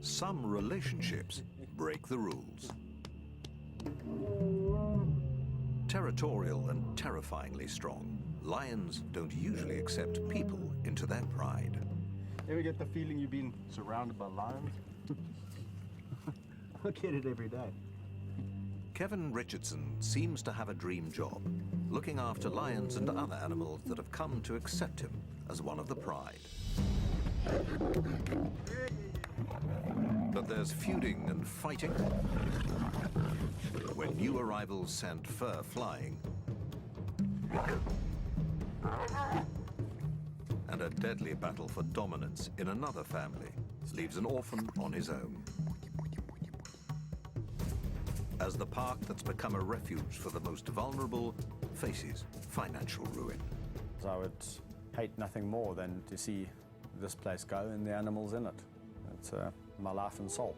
some relationships break the rules. Territorial and terrifyingly strong, lions don't usually accept people into their pride. Ever get the feeling you've been surrounded by lions? I get it every day. Kevin Richardson seems to have a dream job, looking after lions and other animals that have come to accept him as one of the pride. But there's feuding and fighting when new arrivals send fur flying, and a deadly battle for dominance in another family leaves an orphan on his own. As the park that's become a refuge for the most vulnerable faces financial ruin. I would hate nothing more than to see this place go and the animals in it. It's my life and soul.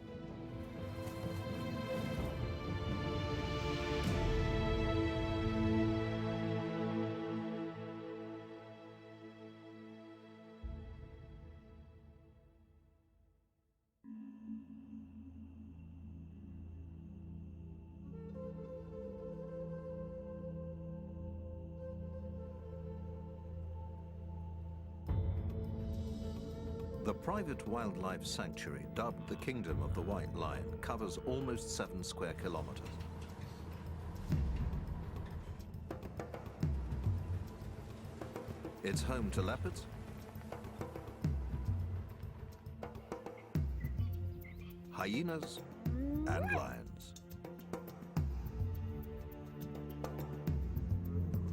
The private wildlife sanctuary, dubbed the Kingdom of the White Lion, covers almost 7 square kilometers. It's home to leopards, hyenas, and lions.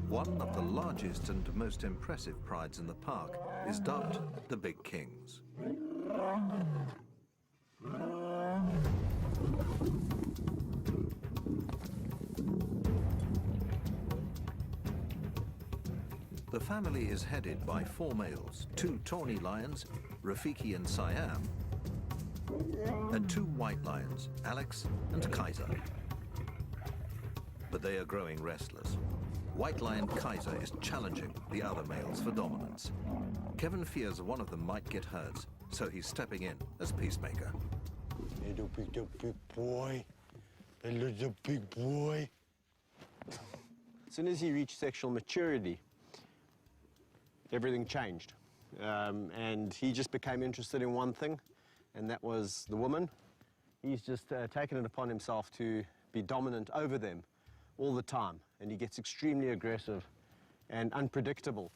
One of the largest and most impressive prides in the park is dubbed the Big Kings. The family is headed by 4 males, 2 tawny lions, Rafiki and Siam, and 2 white lions, Alex and Kaiser. But they are growing restless. White lion Kaiser is challenging the other males for dominance. Kevin fears one of them might get hurt, so he's stepping in as peacemaker. Little big boy. The little big boy. As soon as he reached sexual maturity, everything changed. And he just became interested in one thing, and that was the woman. He's just taken it upon himself to be dominant over them all the time, and he gets extremely aggressive and unpredictable.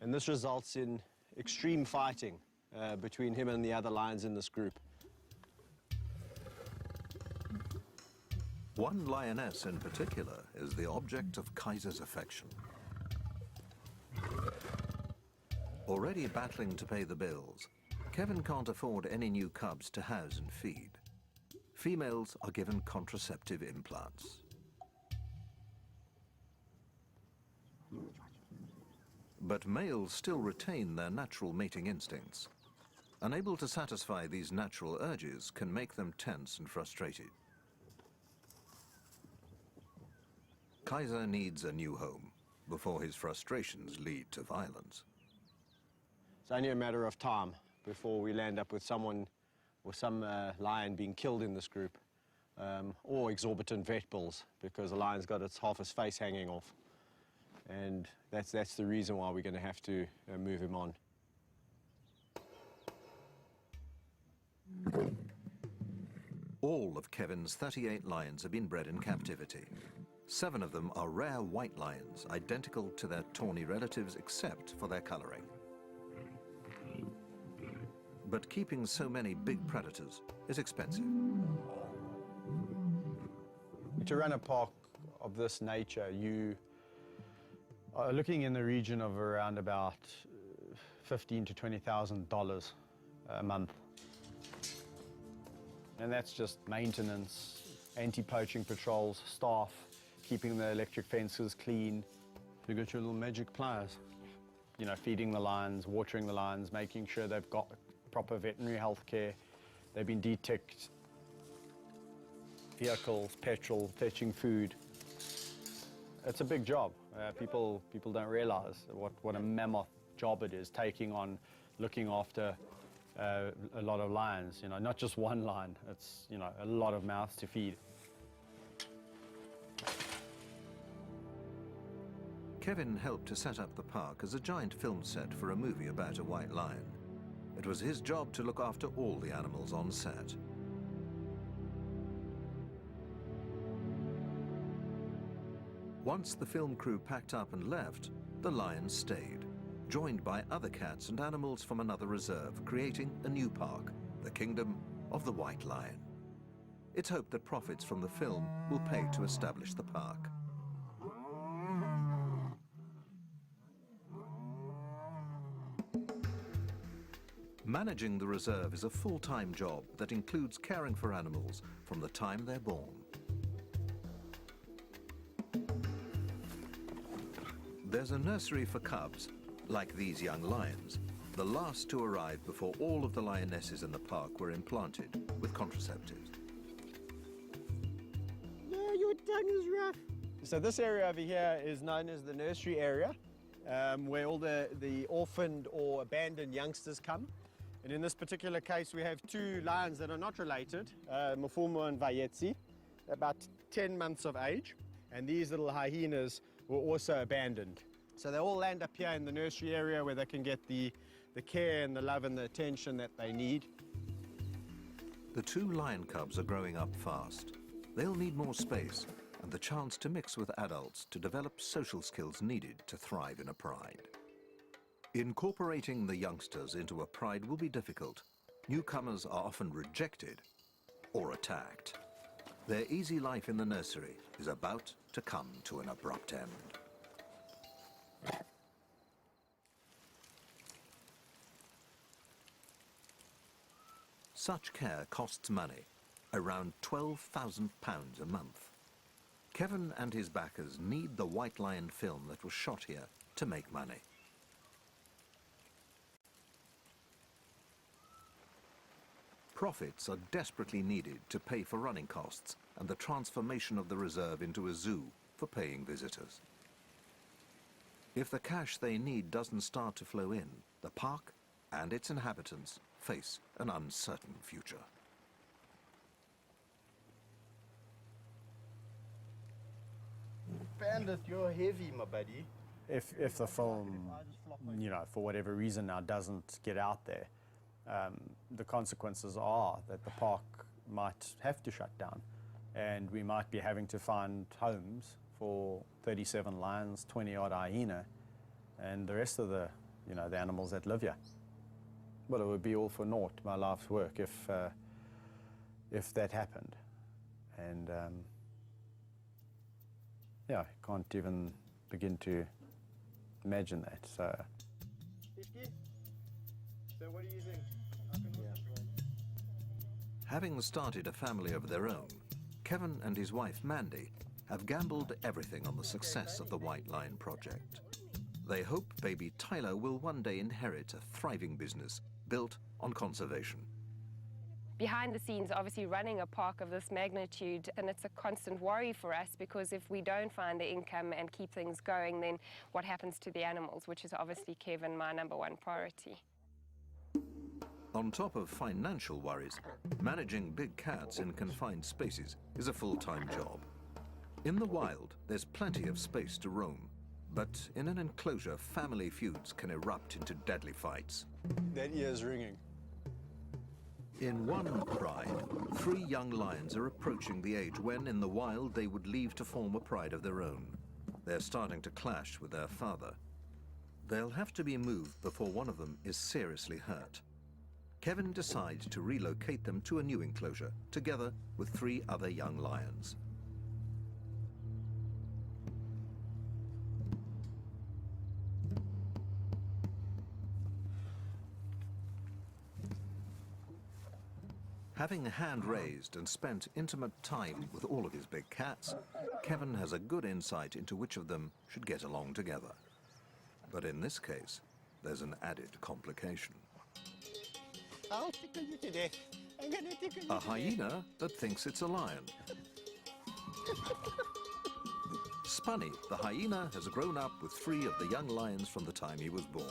And this results in extreme fighting between him and the other lions in this group. One lioness in particular is the object of Kaiser's affection. Already battling to pay the bills, Kevin can't afford any new cubs to house and feed. Females are given contraceptive implants. But males still retain their natural mating instincts. Unable to satisfy these natural urges can make them tense and frustrated. Kaiser needs a new home before his frustrations lead to violence. It's only a matter of time before we land up with someone or some lion being killed in this group, or exorbitant vet bills, because the lion's got half his face hanging off. And that's the reason why we're going to have to move him on. All of Kevin's 38 lions have been bred in captivity. 7 of them are rare white lions, identical to their tawny relatives except for their coloring. But keeping so many big predators is expensive. To run a park of this nature, you are looking in the region of around about $15,000 to $20,000 a month. And that's just maintenance, anti-poaching patrols, staff, keeping the electric fences clean. You got your little magic pliers. You know, feeding the lions, watering the lions, making sure they've got proper veterinary health care. They've been de-ticked. Vehicles, petrol, fetching food. It's a big job. People don't realize what a mammoth job it is, taking on, looking after a lot of lions, you know, not just one lion, it's, you know, a lot of mouths to feed. Kevin helped to set up the park as a giant film set for a movie about a white lion. It was his job to look after all the animals on set. Once the film crew packed up and left, the lions stayed, joined by other cats and animals from another reserve, creating a new park, the Kingdom of the White Lion. It's hoped that profits from the film will pay to establish the park. Managing the reserve is a full-time job that includes caring for animals from the time they're born. There's a nursery for cubs, like these young lions, the last to arrive before all of the lionesses in the park were implanted with contraceptives. Yeah, your tongue is rough. So this area over here is known as the nursery area, where all the orphaned or abandoned youngsters come. And in this particular case, we have two lions that are not related, Mfumo and Vayetsi, about 10 months of age. And these little hyenas were also abandoned. So they all land up here in the nursery area where they can get the care and the love and the attention that they need. The two lion cubs are growing up fast. They'll need more space and the chance to mix with adults to develop social skills needed to thrive in a pride. Incorporating the youngsters into a pride will be difficult. Newcomers are often rejected or attacked. Their easy life in the nursery is about to come to an abrupt end. Such care costs money, around £12,000 a month. Kevin and his backers need the White Lion film that was shot here to make money. Profits are desperately needed to pay for running costs and the transformation of the reserve into a zoo for paying visitors. If the cash they need doesn't start to flow in, the park and its inhabitants face an uncertain future. Bandit, you're heavy, my buddy. If the film, you know, for whatever reason now doesn't get out there, the consequences are that the park might have to shut down and we might be having to find homes for 37 lions, 20-odd hyena and the rest of the, you know, the animals that live here. Well, it would be all for naught, my life's work, if that happened. And yeah, I can't even begin to imagine that. So what do you think? Having started a family of their own, Kevin and his wife Mandy have gambled everything on the success of the White Lion project. They hope baby Tyler will one day inherit a thriving business built on conservation. Behind the scenes, obviously running a park of this magnitude, and it's a constant worry for us because if we don't find the income and keep things going, then what happens to the animals, which is obviously, Kevin, my #1 priority. On top of financial worries, managing big cats in confined spaces is a full-time job. In the wild, there's plenty of space to roam, but in an enclosure, family feuds can erupt into deadly fights. That ear's ringing. In one pride, 3 young lions are approaching the age when, in the wild, they would leave to form a pride of their own. They're starting to clash with their father. They'll have to be moved before one of them is seriously hurt. Kevin decides to relocate them to a new enclosure, together with 3 other young lions. Having hand-raised and spent intimate time with all of his big cats, Kevin has a good insight into which of them should get along together. But in this case, there's an added complication. I'll tickle you to death. I'm gonna tickle you A hyena that thinks it's a lion. Spunny, the hyena, has grown up with 3 of the young lions from the time he was born.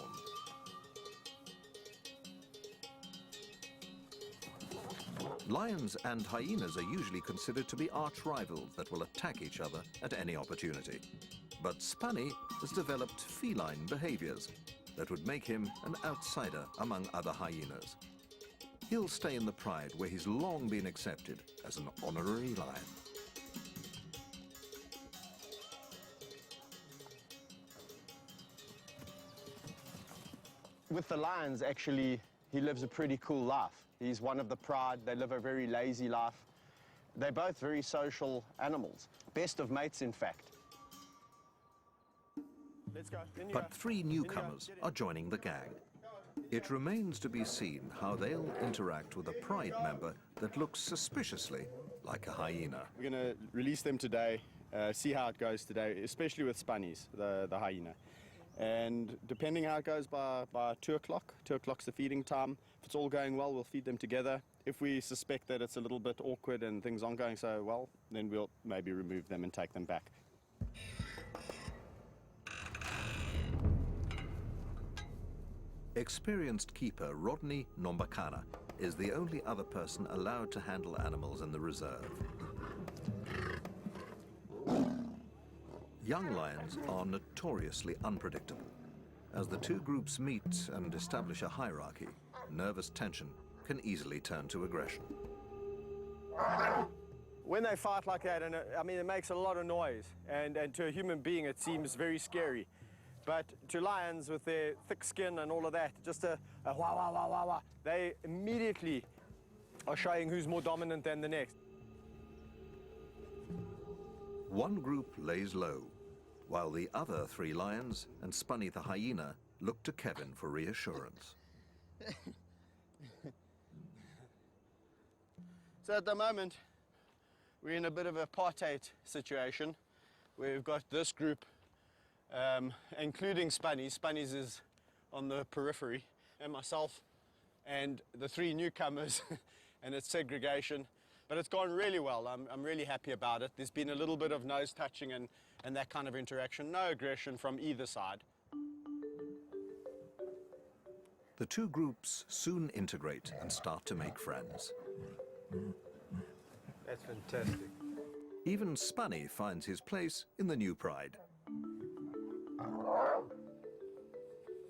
Lions and hyenas are usually considered to be arch rivals that will attack each other at any opportunity. But Spunny has developed feline behaviors that would make him an outsider among other hyenas. He'll stay in the pride where he's long been accepted as an honorary lion. With the lions, actually, he lives a pretty cool life. He's one of the pride. They live a very lazy life. They're both very social animals. Best of mates, in fact. Let's go. But three newcomers are joining the gang. It remains to be seen how they'll interact with a pride member that looks suspiciously like a hyena. We're going to release them today, see how it goes today, especially with Spunnies, the hyena. And depending how it goes by 2 o'clock, 2 o'clock's the feeding time. If it's all going well, we'll feed them together. If we suspect that it's a little bit awkward and things aren't going so well, then we'll maybe remove them and take them back. Experienced keeper Rodney Nombakana is the only other person allowed to handle animals in the reserve. Young lions are notoriously unpredictable. As the two groups meet and establish a hierarchy, nervous tension can easily turn to aggression. When they fight like that, and I mean, it makes a lot of noise, and to a human being it seems very scary. But to lions with their thick skin and all of that, just a wah, wah, wah, wah, wah, they immediately are showing who's more dominant than the next. One group lays low, while the other three lions and Spunny the hyena look to Kevin for reassurance. So at the moment, we're in a bit of a apartheid situation. We've got this group, including Spunnies. Spunnies is on the periphery, and myself and the three newcomers, and it's segregation. But it's gone really well. I'm really happy about it. There's been a little bit of nose touching and that kind of interaction. No aggression from either side. The two groups soon integrate and start to make friends. That's fantastic. Even Spunny finds his place in the new pride.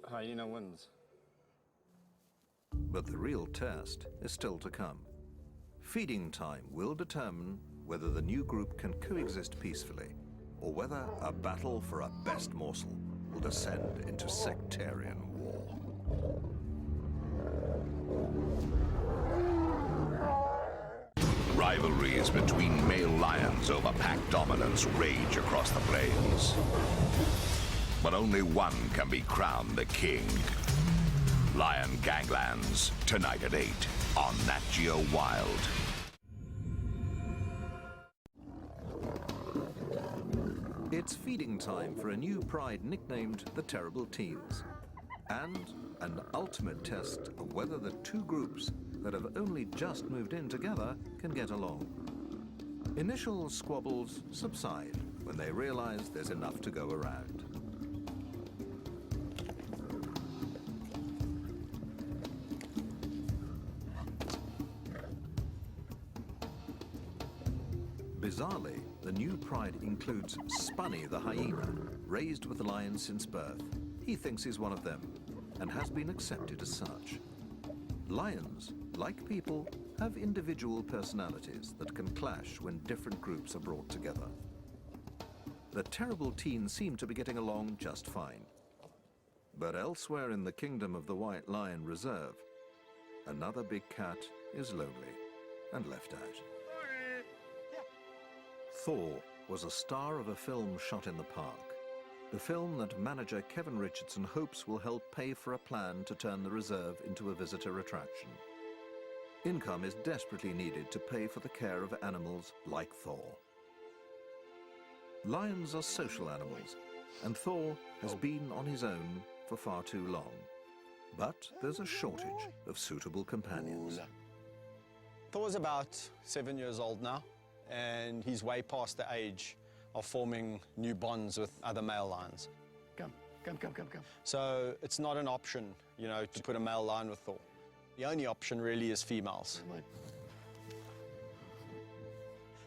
Hyena wins. But the real test is still to come. Feeding time will determine whether the new group can coexist peacefully, or whether a battle for a best morsel will descend into sectarian war. Rivalries between male lions over pack dominance rage across the plains. But only one can be crowned the king. Lion Ganglands, tonight at 8 on Nat Geo Wild. It's feeding time for a new pride nicknamed the Terrible Teens, and an ultimate test of whether the two groups that have only just moved in together can get along. Initial squabbles subside when they realize there's enough to go around. Bizarrely, the new pride includes Spunny the hyena, raised with lions since birth. He thinks he's one of them, and has been accepted as such. Lions, like people, have individual personalities that can clash when different groups are brought together. The Terrible Teens seem to be getting along just fine. But elsewhere in the kingdom of the White Lion Reserve, another big cat is lonely and left out. Thor was a star of a film shot in the park. The film that manager Kevin Richardson hopes will help pay for a plan to turn the reserve into a visitor attraction. Income is desperately needed to pay for the care of animals like Thor. Lions are social animals, and Thor has been on his own for far too long. But there's a shortage of suitable companions. Thor's about 7 years old now, and he's way past the age of forming new bonds with other male lions. Come. So it's not an option, you know, to put a male lion with Thor. The only option really is females.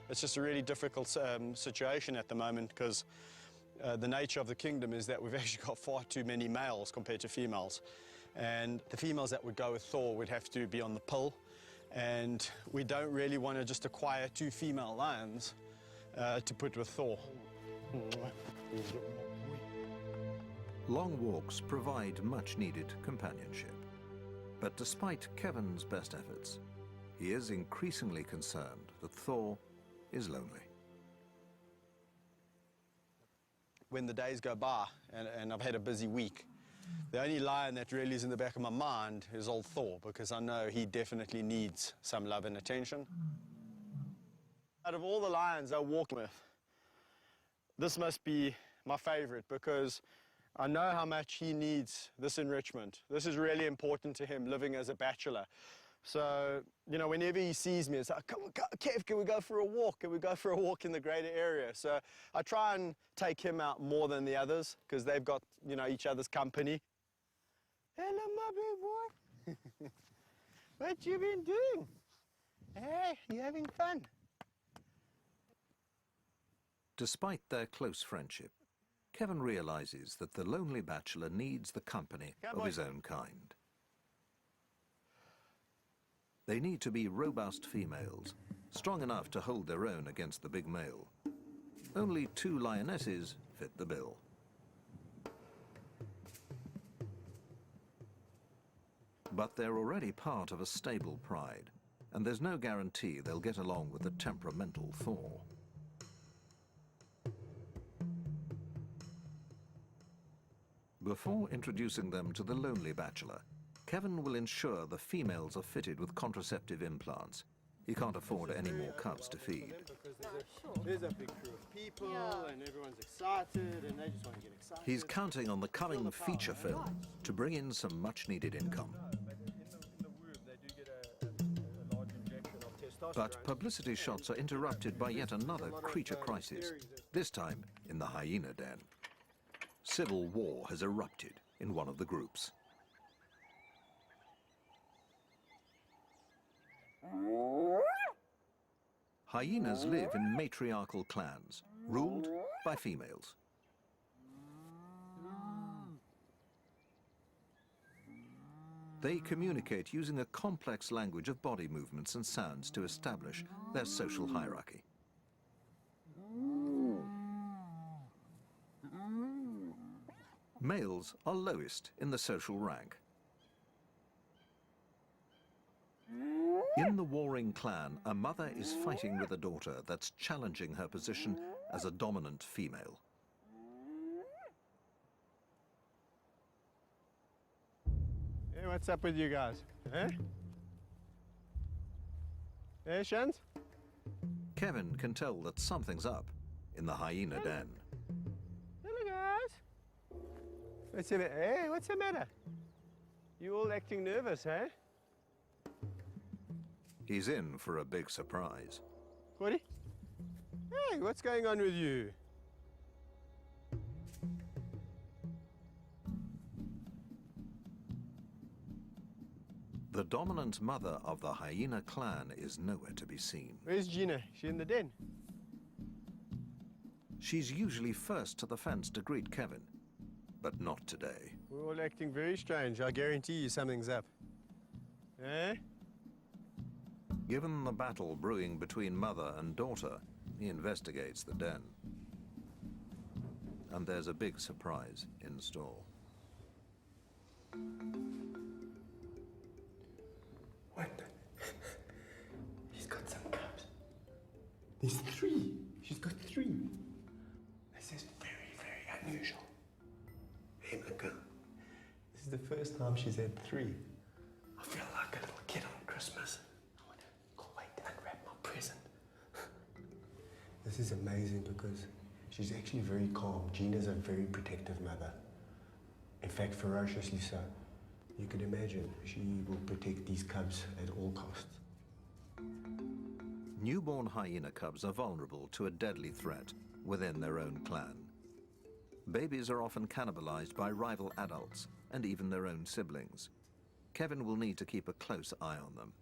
It's just a really difficult situation at the moment because the nature of the kingdom is that we've actually got far too many males compared to females. And the females that would go with Thor would have to be on the pill. And we don't really want to just acquire 2 female lions to put with Thor. Long walks provide much-needed companionship. But despite Kevin's best efforts, he is increasingly concerned that Thor is lonely. When the days go by and I've had a busy week, the only lion that really is in the back of my mind is old Thor, because I know he definitely needs some love and attention. Out of all the lions I walk with, this must be my favorite because I know how much he needs this enrichment. This is really important to him, living as a bachelor. So, you know, whenever he sees me, it's like, come on, Kev, can we go for a walk? Can we go for a walk in the greater area? So I try and take him out more than the others because they've got, you know, each other's company. Hello, my big boy. What you been doing? Hey, you having fun? Despite their close friendship, Kevin realizes that the lonely bachelor needs the company of his own kind. They need to be robust females, strong enough to hold their own against the big male. Only 2 lionesses fit the bill. But they're already part of a stable pride, and there's no guarantee they'll get along with the temperamental Thor. Before introducing them to the lonely bachelor, Kevin will ensure the females are fitted with contraceptive implants. He can't afford any more cubs to feed. There's a big crew of people and everyone's excited and they just want to get excited. He's counting on the coming feature film to bring in some much-needed income. But publicity shots are interrupted by yet another creature crisis, this time in the hyena den. Civil war has erupted in one of the groups. Hyenas live in matriarchal clans, ruled by females. They communicate using a complex language of body movements and sounds to establish their social hierarchy. Males are lowest in the social rank. In the warring clan, a mother is fighting with a daughter that's challenging her position as a dominant female. Hey, what's up with you guys? Eh? Hey, Shans? Kevin can tell that something's up in the hyena den. Hello, guys. What's the matter? You all acting nervous, eh? He's in for a big surprise. Woody? Hey, what's going on with you? The dominant mother of the hyena clan is nowhere to be seen. Where's Gina? She in the den? She's usually first to the fence to greet Kevin, but not today. We're all acting very strange. I guarantee you something's up. Eh? Given the battle brewing between mother and daughter, he investigates the den. And there's a big surprise in store. What? He's got some cubs. There's 3. She's got 3. This is very, very unusual. Hey, my girl. This is the first time she's had 3. I feel like a little kid on Christmas. I want to go wait to unwrap my present. This is amazing because she's actually very calm. Gina's a very protective mother. In fact, ferociously so. You could imagine she will protect these cubs at all costs. Newborn hyena cubs are vulnerable to a deadly threat within their own clan. Babies are often cannibalized by rival adults and even their own siblings. Kevin will need to keep a close eye on them.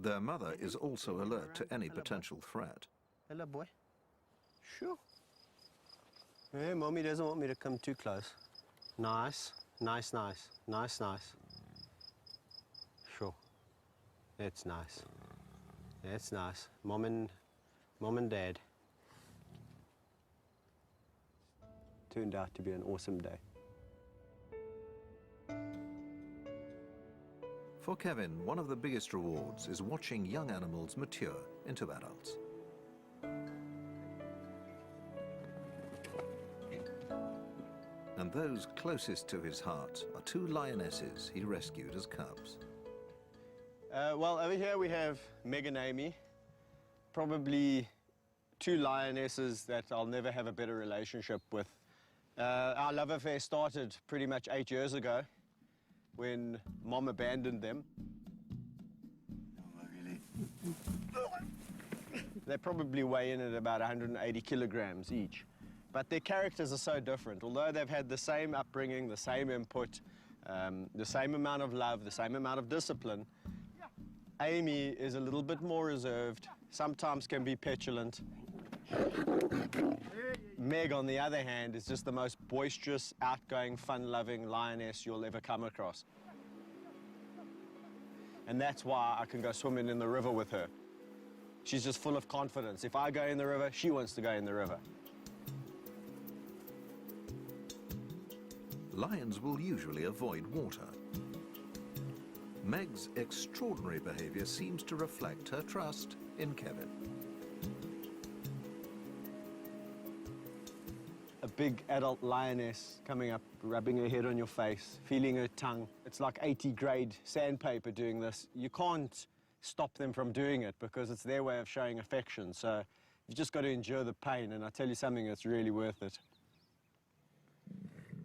Their mother is also alert to any potential threat. Hello, boy. Sure. Hey, Mommy doesn't want me to come too close. Nice, nice, nice, nice, nice. Sure. That's nice. That's nice. Mom and Dad. Turned out to be an awesome day. For Kevin, one of the biggest rewards is watching young animals mature into adults. And those closest to his heart are two lionesses he rescued as cubs. Well, over here we have Meg and Amy, probably two lionesses that I'll never have a better relationship with. Our love affair started pretty much 8 years ago when Mom abandoned them. They probably weigh in at about 180 kilograms each. But their characters are so different. Although they've had the same upbringing, the same input, the same amount of love, the same amount of discipline, Amy is a little bit more reserved, sometimes can be petulant. Meg, on the other hand, is just the most boisterous, outgoing, fun-loving lioness you'll ever come across. And that's why I can go swimming in the river with her. She's just full of confidence. If I go in the river, she wants to go in the river. Lions will usually avoid water. Meg's extraordinary behavior seems to reflect her trust in Kevin. A big adult lioness coming up, rubbing her head on your face, feeling her tongue. It's like 80-grade sandpaper doing this. You can't stop them from doing it because it's their way of showing affection. So you've just got to endure the pain, and I tell you something, it's really worth it.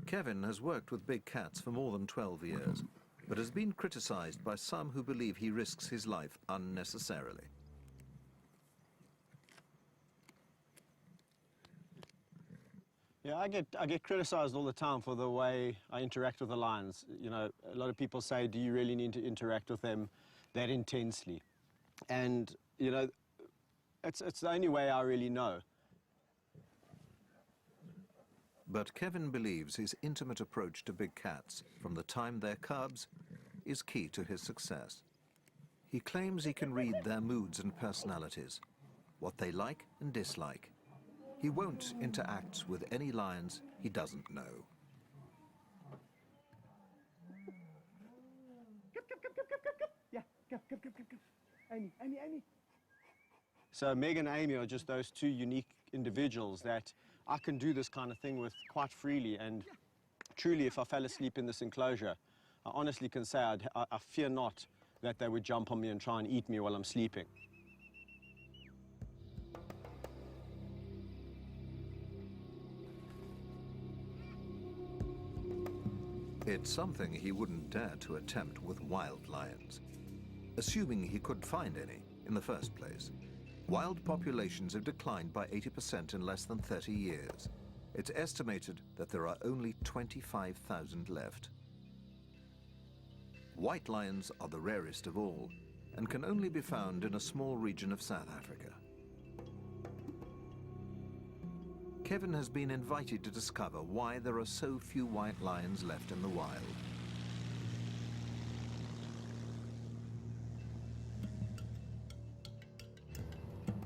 Kevin has worked with big cats for more than 12 years, but has been criticized by some who believe he risks his life unnecessarily. Yeah, I get criticized all the time for the way I interact with the lions. You know, a lot of people say, do you really need to interact with them that intensely? And, you know, it's the only way I really know. But Kevin believes his intimate approach to big cats from the time they're cubs is key to his success. He claims he can read their moods and personalities, what they like and dislike. He won't interact with any lions he doesn't know. So Meg and Amy are just those two unique individuals that I can do this kind of thing with quite freely, and truly, if I fell asleep in this enclosure, I honestly can say I fear not that they would jump on me and try and eat me while I'm sleeping. It's something he wouldn't dare to attempt with wild lions, assuming he could find any in the first place. Wild populations have declined by 80% in less than 30 years. It's estimated that there are only 25,000 left. White lions are the rarest of all and can only be found in a small region of South Africa. Kevin has been invited to discover why there are so few white lions left in the wild.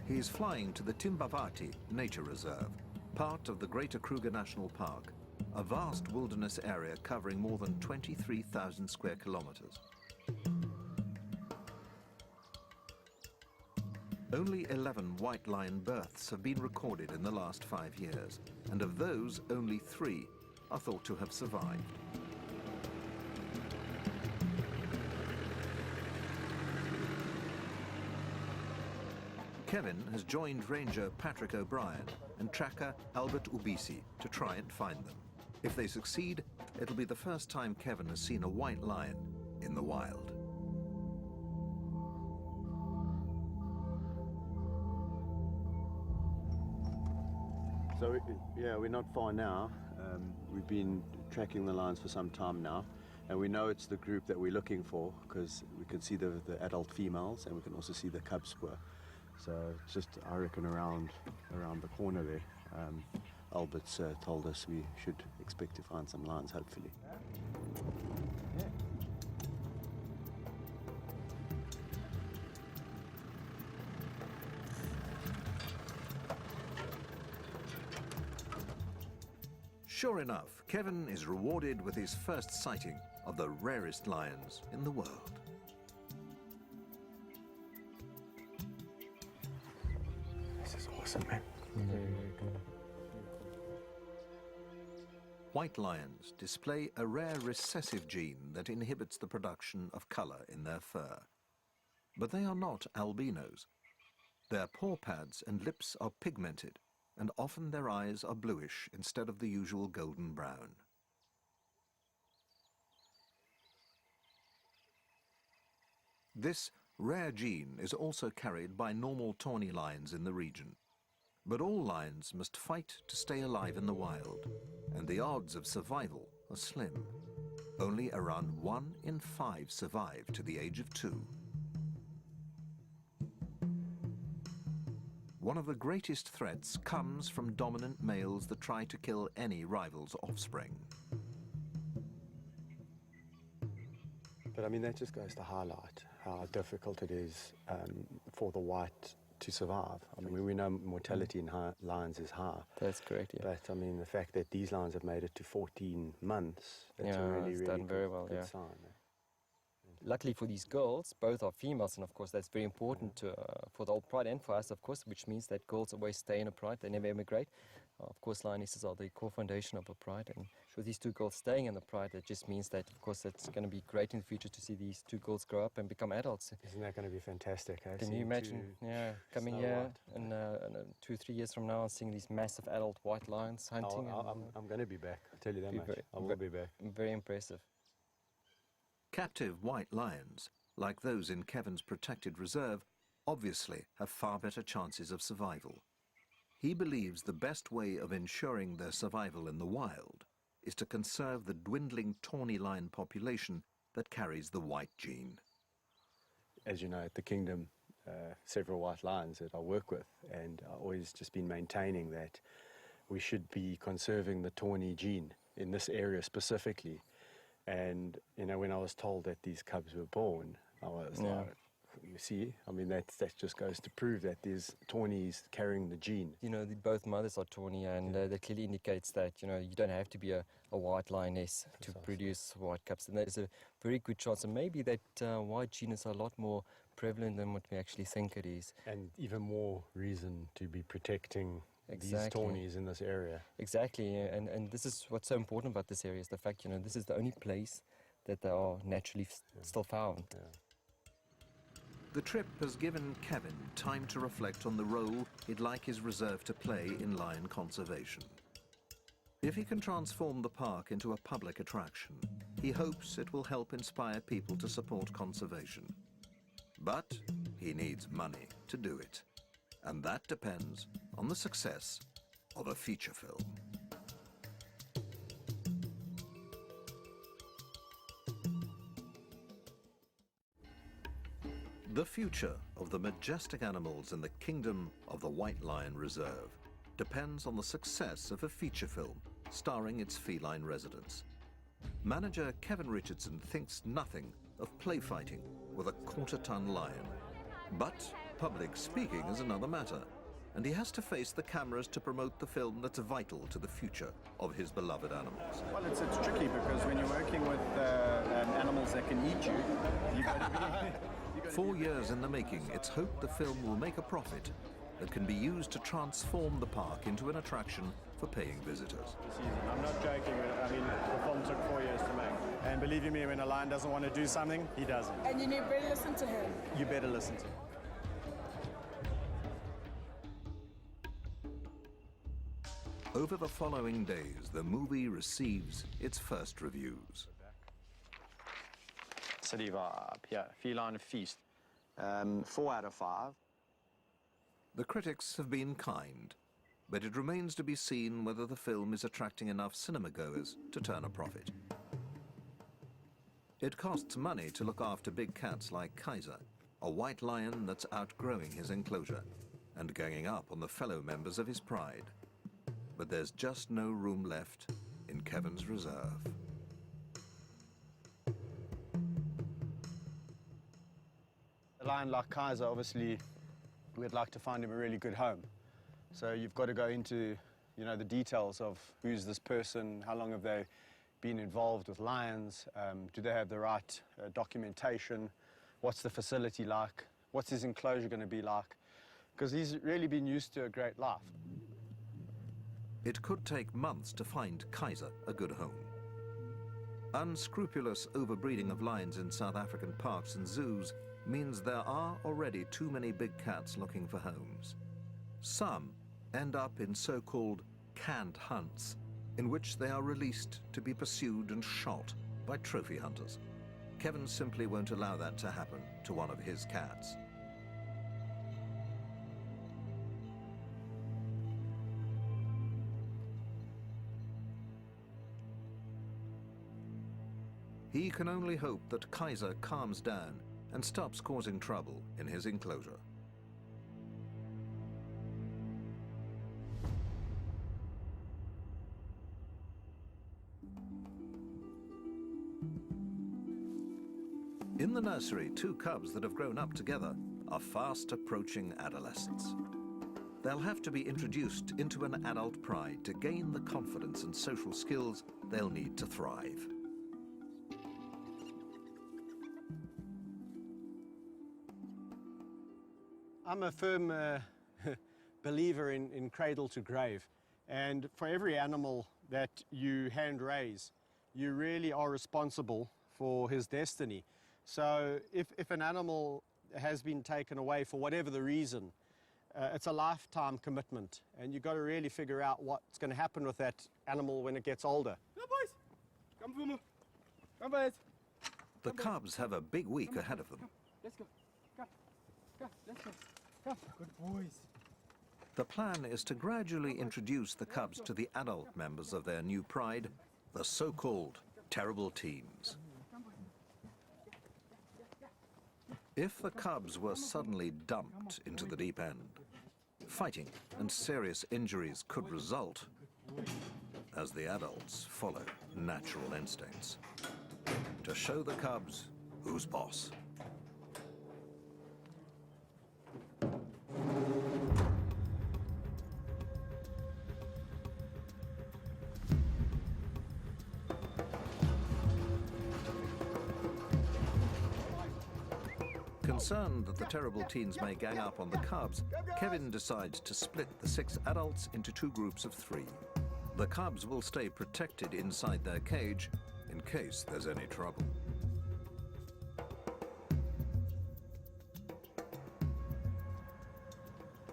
He is flying to the Timbavati Nature Reserve, part of the Greater Kruger National Park, a vast wilderness area covering more than 23,000 square kilometers. Only 11 white lion births have been recorded in the last 5 years, and of those, only 3 are thought to have survived. Kevin has joined Ranger Patrick O'Brien and tracker Albert Ubisi to try and find them. If they succeed, it'll be the first time Kevin has seen a white lion in the wild. So, yeah, we're not far now. We've been tracking the lions for some time now. And we know it's the group that we're looking for because we can see the adult females and we can also see the cub spur. So just, I reckon, around the corner there. Albert's told us we should expect to find some lions, hopefully. Sure enough, Kevin is rewarded with his first sighting of the rarest lions in the world. This is awesome, man. Very, very good. White lions display a rare recessive gene that inhibits the production of color in their fur. But they are not albinos. Their paw pads and lips are pigmented, and often their eyes are bluish instead of the usual golden brown. This rare gene is also carried by normal tawny lions in the region. But all lions must fight to stay alive in the wild, and the odds of survival are slim. Only around 1 in 5 survive to the age of 2. One of the greatest threats comes from dominant males that try to kill any rival's offspring. But I mean, that just goes to highlight how difficult it is for the white to survive. I mean, we know mortality in lions is high. That's correct, yeah. But I mean, the fact that these lions have made it to 14 months, that's Yeah, a really, it's really done very well, good yeah. sign. Luckily for these girls, both are females, and of course that's very important to, for the old pride and for us, of course, which means that girls always stay in a pride, they never emigrate. Of course, lionesses are the core foundation of a pride, and with these 2 girls staying in the pride, that just means that, of course, it's going to be great in the future to see these 2 girls grow up and become adults. Isn't that going to be fantastic? Eh? Can you Seeing imagine, yeah, coming Snow here White. in 2 or 3 years from now and seeing these massive adult white lions hunting? I'm going to be back, I'll tell you that Be much. very- I will be back. Very impressive. Captive white lions, like those in Kevin's protected reserve, obviously have far better chances of survival. He believes the best way of ensuring their survival in the wild is to conserve the dwindling tawny lion population that carries the white gene. As you know, at the Kingdom, several white lions that I work with, and I've always just been maintaining that we should be conserving the tawny gene in this area specifically. And, you know, when I was told that these cubs were born, I was like, you see, I mean, that just goes to prove that there's tawnies carrying the gene. You know, both mothers are tawny, and that clearly indicates that, you know, you don't have to be a white lioness to produce white cubs. And there's a very good chance, and maybe that white gene is a lot more prevalent than what we actually think it is. And even more reason to be protecting these tawnies in this area. Exactly, and this is what's so important about this area, is the fact, you know, this is the only place that they are naturally still found. Yeah. The trip has given Kevin time to reflect on the role he'd like his reserve to play in lion conservation. If he can transform the park into a public attraction, he hopes it will help inspire people to support conservation. But he needs money to do it, and that depends on the success of a feature film. The future of the majestic animals in the kingdom of the White Lion Reserve depends on the success of a feature film starring its feline residents. Manager Kevin Richardson thinks nothing of play fighting with a quarter-ton lion. But public speaking is another matter, and he has to face the cameras to promote the film that's vital to the future of his beloved animals. Well, it's tricky because when you're working with animals that can eat you, you've got to be... 4 years in the making, it's hoped the film will make a profit that can be used to transform the park into an attraction for paying visitors. I'm not joking. I mean, the film took 4 years to make. And believe you me, when a lion doesn't want to do something, he doesn't. And you better listen to him. You better listen to him. Over the following days, the movie receives its first reviews. City vibe, yeah, feline feast. 4 out of 5. The critics have been kind, but it remains to be seen whether the film is attracting enough cinema goers to turn a profit. It costs money to look after big cats like Kaiser, a white lion that's outgrowing his enclosure and ganging up on the fellow members of his pride. But there's just no room left in Kevin's reserve. A lion like Kaiser, obviously, we'd like to find him a really good home. So you've got to go into, you know, the details of who's this person, how long have they been involved with lions, do they have the right documentation, what's the facility like, what's his enclosure going to be like, because he's really been used to a great life. It could take months to find Kaiser a good home. Unscrupulous overbreeding of lions in South African parks and zoos means there are already too many big cats looking for homes. Some end up in so-called canned hunts, in which they are released to be pursued and shot by trophy hunters. Kevin simply won't allow that to happen to one of his cats. He can only hope that Kaiser calms down and stops causing trouble in his enclosure. In the nursery, two cubs that have grown up together are fast approaching adolescence. They'll have to be introduced into an adult pride to gain the confidence and social skills they'll need to thrive. I'm a firm believer in cradle to grave, and for every animal that you hand raise, you really are responsible for his destiny. So if an animal has been taken away for whatever the reason, it's a lifetime commitment, and you've got to really figure out what's going to happen with that animal when it gets older. Come, boys. Come, Fumu. Come, boys. The cubs have a big week ahead of them. Let's go. Come. Come. Let's go. Come. Good boys. The plan is to gradually introduce the cubs to the adult members of their new pride, the so-called terrible teams. If the cubs were suddenly dumped into the deep end, fighting and serious injuries could result, as the adults follow natural instincts, to show the cubs who's boss. Concerned that the terrible teens may gang up on the cubs, Kevin decides to split the 6 adults into 2 groups of 3. The cubs will stay protected inside their cage in case there's any trouble.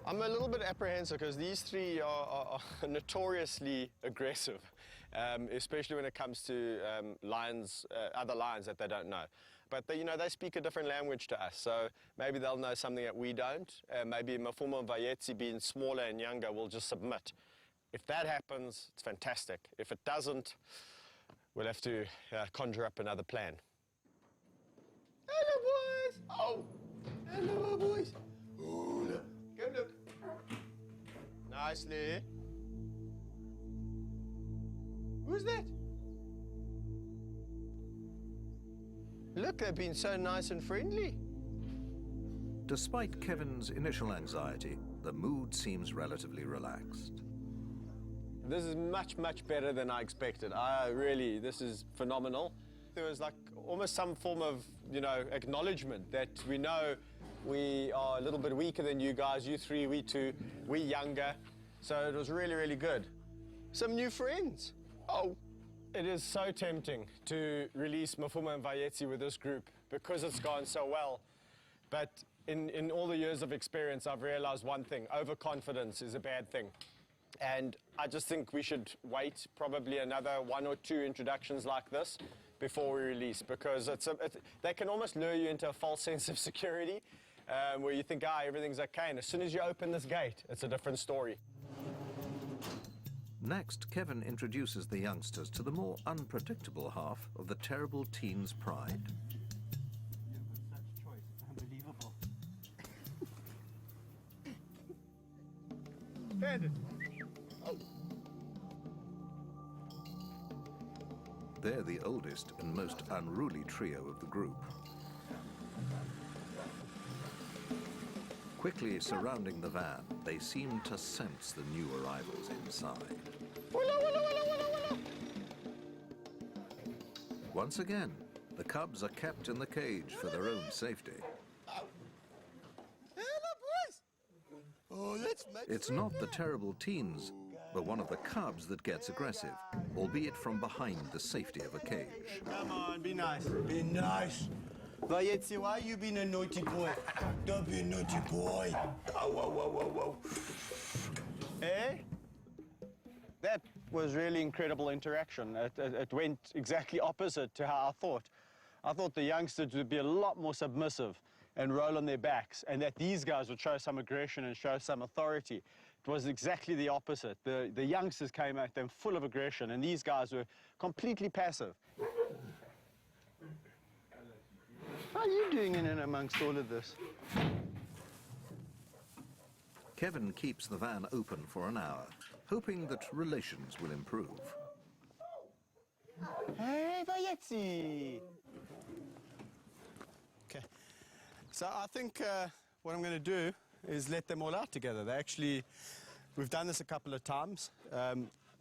I'm a little bit apprehensive because these 3 are notoriously aggressive, especially when it comes to lions, other lions that they don't know. But they, they speak a different language to us, so maybe they'll know something that we don't. Maybe Mafuma and Vayetsi, being smaller and younger, will just submit. If that happens, it's fantastic. If it doesn't, we'll have to conjure up another plan. Hello, boys. Oh, hello, boys. Oh, look. Go look. Nicely. Who's that? Look, they've been so nice and friendly. Despite Kevin's initial anxiety, the mood seems relatively relaxed. This is much, much better than I expected. This is phenomenal. There was like almost some form of, acknowledgement that we know we are a little bit weaker than you guys, you 3, we 2, we younger. So it was really, really good. Some new friends. Oh. It is so tempting to release Mafuma and Vayetsi with this group because it's gone so well. But in all the years of experience, I've realized one thing: overconfidence is a bad thing. And I just think we should wait probably another 1 or 2 introductions like this before we release, because they can almost lure you into a false sense of security where you think, everything's okay. And as soon as you open this gate, it's a different story. Next, Kevin introduces the youngsters to the more unpredictable half of the terrible teen's pride. Unbelievable. Bandit. They're the oldest and most unruly trio of the group. Quickly surrounding the van, they seem to sense the new arrivals inside. Once again, the cubs are kept in the cage for their own safety. It's not the terrible teens, but one of the cubs that gets aggressive, albeit from behind the safety of a cage. Come on, be nice. Be nice. Vayetzi, why you being a naughty boy? Don't be a naughty boy. Oh, whoa, whoa, whoa, whoa. Eh? That was really incredible interaction. It went exactly opposite to how I thought. I thought the youngsters would be a lot more submissive and roll on their backs, and that these guys would show some aggression and show some authority. It was exactly the opposite. The youngsters came at them full of aggression, and these guys were completely passive. How are you doing in and amongst all of this? Kevin keeps the van open for an hour, hoping that relations will improve. Hey, Vayetzi! Okay, so I think what I'm going to do is let them all out together. We've done this a couple of times.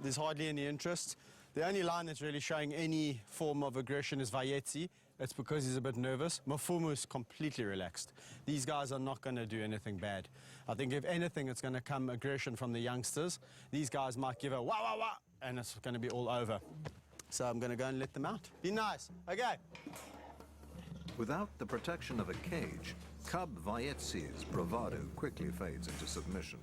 There's hardly any interest. The only line that's really showing any form of aggression is Vayetzi. It's because he's a bit nervous. Mafumu is completely relaxed. These guys are not going to do anything bad. I think if anything, it's going to come aggression from the youngsters. These guys might give a wah, wah, wah, and it's going to be all over. So I'm going to go and let them out. Be nice. Okay. Without the protection of a cage, cub Vayetzi's bravado quickly fades into submission.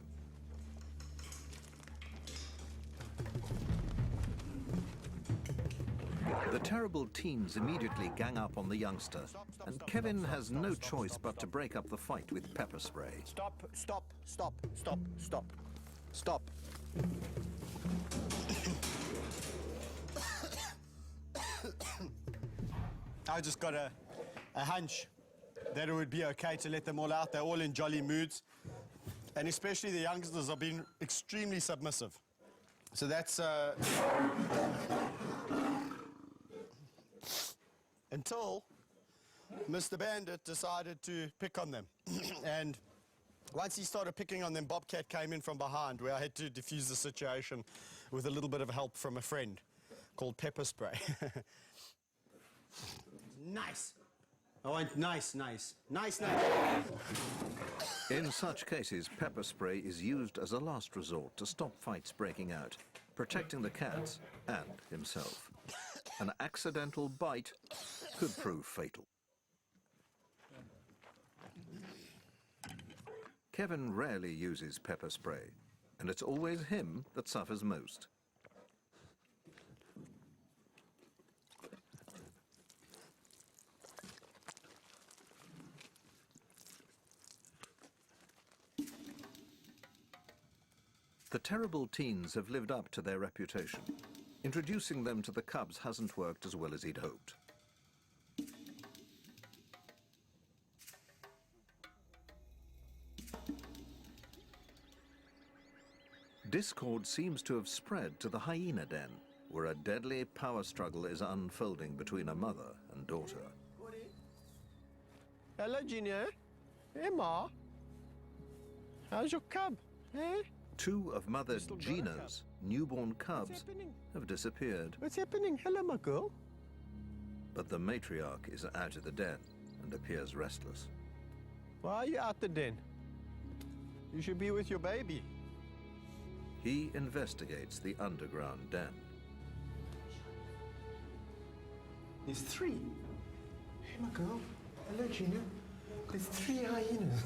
The terrible teens immediately gang up on the youngster, and Kevin has no choice but to break up the fight with pepper spray. Stop, stop, stop, stop, stop, stop. I just got a hunch that it would be okay to let them all out. They're all in jolly moods, and especially the youngsters are being extremely submissive. So that's until Mr. Bandit decided to pick on them. And once he started picking on them, Bobcat came in from behind, where I had to defuse the situation with a little bit of help from a friend called pepper spray. Nice. I want nice, nice, nice, nice. In such cases, pepper spray is used as a last resort to stop fights breaking out, protecting the cats and himself. An accidental bite could prove fatal. Kevin rarely uses pepper spray, and it's always him that suffers most. The terrible teens have lived up to their reputation. Introducing them to the cubs hasn't worked as well as he'd hoped. Discord seems to have spread to the hyena den, where a deadly power struggle is unfolding between a mother and daughter. Hello, Junior. Hey, Ma. How's your cub? Eh? Two of Mother Gina's newborn cubs have disappeared. What's happening? Hello, my girl. But the matriarch is out of the den and appears restless. Why are you out the den? You should be with your baby. He investigates the underground den. There's three. Hey, my girl. Hello, Gina. There's three hyenas.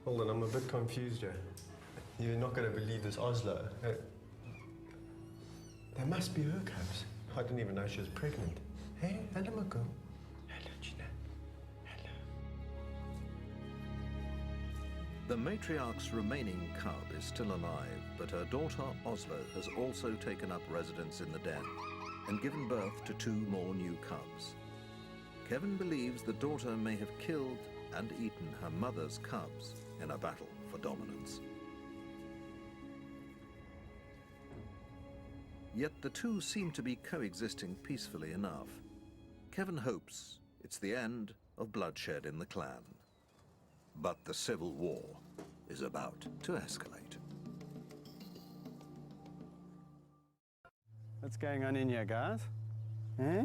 Hold on, I'm a bit confused here. You're not going to believe this, Oslo. That must be her cubs. I didn't even know she was pregnant. Hey, hello, my girl. Hello, Gina. Hello. The matriarch's remaining cub is still alive, but her daughter Oslo has also taken up residence in the den and given birth to 2 more new cubs. Kevin believes the daughter may have killed and eaten her mother's cubs in a battle for dominance. Yet the two seem to be coexisting peacefully enough. Kevin hopes it's the end of bloodshed in the clan. But the civil war is about to escalate. What's going on in here, guys? Eh?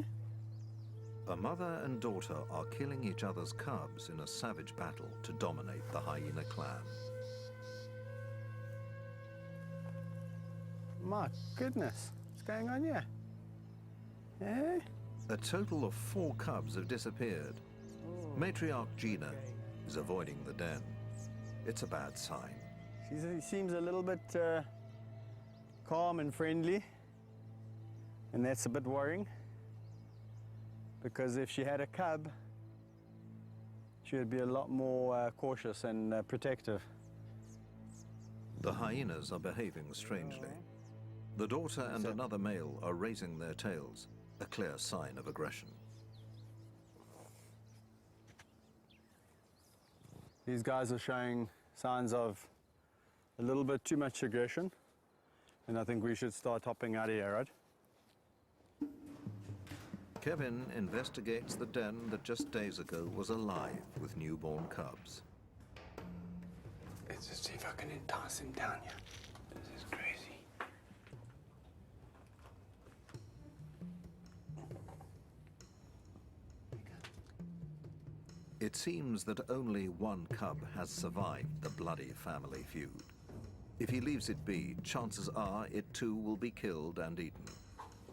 A mother and daughter are killing each other's cubs in a savage battle to dominate the hyena clan. My goodness, what's going on here? Eh? A total of 4 cubs have disappeared. Matriarch Gina is avoiding the den. It's a bad sign. She seems a little bit calm and friendly, and that's a bit worrying, because if she had a cub, she would be a lot more cautious and protective. The hyenas are behaving strangely. The daughter and another male are raising their tails, a clear sign of aggression. These guys are showing signs of a little bit too much aggression, and I think we should start hopping out of here, right? Kevin investigates the den that just days ago was alive with newborn cubs. Let's just see if I can entice him down here. This is crazy. It seems that only one cub has survived the bloody family feud. If he leaves it be, chances are it too will be killed and eaten.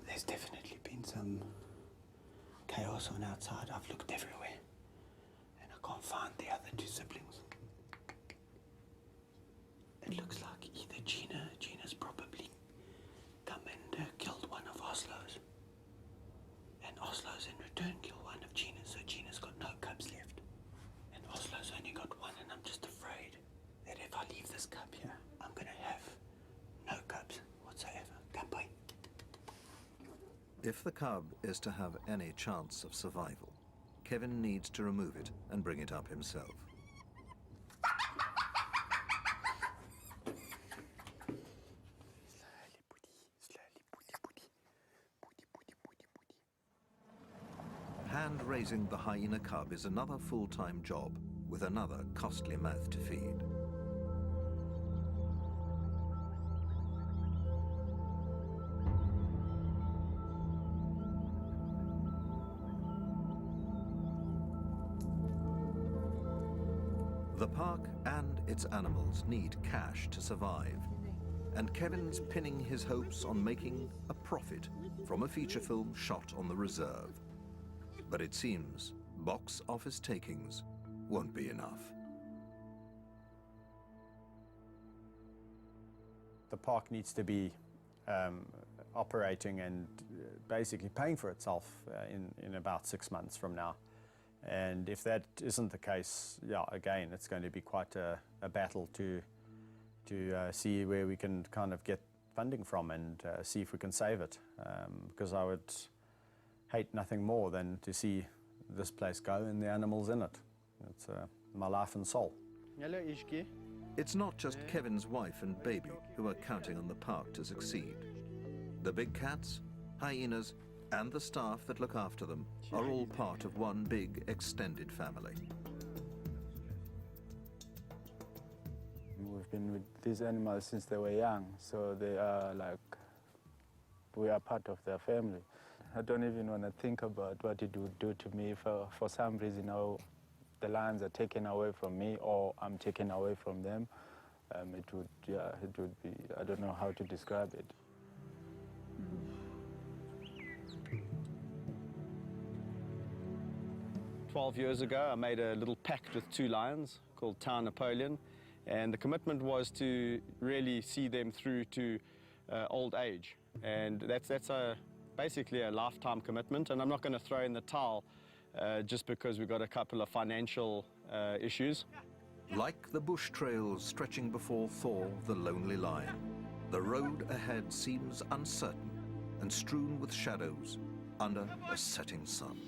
There's definitely been some chaos on outside. I've looked everywhere, and I can't find the other 2 siblings. It looks like either Gina's probably come and killed one of Oslo's, and Oslo's in return killed one of Gina's, so Gina's got no cubs left. And Oslo's only got 1, and I'm just afraid that if I leave this cub here, I'm gonna have no cubs whatsoever. Goodbye. If the cub is to have any chance of survival, Kevin needs to remove it and bring it up himself. Hand-raising the hyena cub is another full-time job with another costly mouth to feed. The park and its animals need cash to survive, and Kevin's pinning his hopes on making a profit from a feature film shot on the reserve. But it seems box office takings won't be enough. The park needs to be operating and basically paying for itself in about 6 months from now. And if that isn't the case, yeah, again, it's going to be quite a battle to see where we can kind of get funding from and see if we can save it. Because I would hate nothing more than to see this place go and the animals in it. It's my life and soul. Hello, Ishki. It's not just Kevin's wife and baby who are counting on the park to succeed. The big cats, hyenas, and the staff that look after them are all part of one big extended family. We've been with these animals since they were young, so they are like, we are part of their family. I don't even want to think about what it would do to me if for some reason the lions are taken away from me or I'm taken away from them. It would be, I don't know how to describe it. Mm. 12 years ago, I made a little pact with 2 lions called Town Napoleon, and the commitment was to really see them through to old age. And that's basically a lifetime commitment, and I'm not going to throw in the towel just because we've got a couple of financial issues. Like the bush trails stretching before Thor, the lonely lion, The road ahead seems uncertain and strewn with shadows under a setting sun.